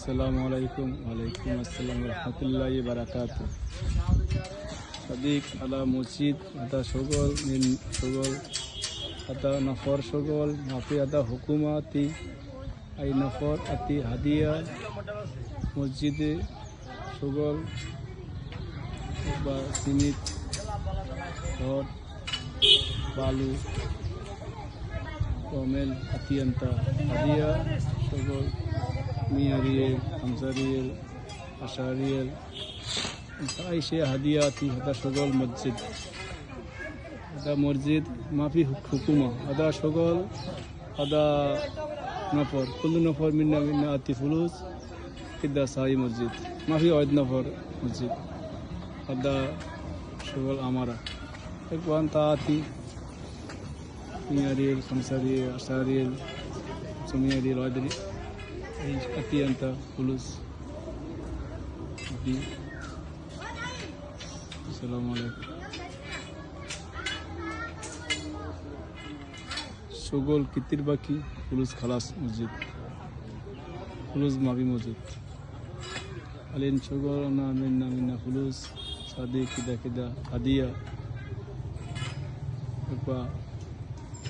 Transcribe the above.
আসসালামু আলাইকুম ওয়ালাইকুম আসসালাম রহমতুল্লাহি বারাকাতুহু সাদিক আলা মসজিদ আদা সগল নিন সগল আদা নফর সগল মাফি আদা হুকুমাতি আই নফর আতি হাদিয়া মসজিদে সগল বা সিমিট রড বালু কমেল আতিয়ান্তা হাদিয়া সগল মিয়ারিয়েল হামসারিয়েল আশারিয়েল আইসে হাদিয়াতি হাদা সগল মসজিদ আদা মসজিদ মাফি হুকুমা আদা সগল আদা নফর কুল্লু নফর মিন্না মিন্না আতি ফুলুস কিদা সাই মসজিদ মাফি ওয়াইদ নফর মসজিদ আদা সগল আমারা একবান তাআতি মিয়ারিয়েল হামসারিয়েল আশারিয়েল সুমিয়ারিয়েল ওয়াইদরি আতিয়ান্তা ফুলুস আসসালামু আলাইকুম সগল কিতির বাকি ফুলুস খালাস মসজিদ ফুলুস মাবি মসজিদ আলিন সগল না মিন্না মিন্না ফুলুস সাদি কিদা কিদা হাদিয়া একবা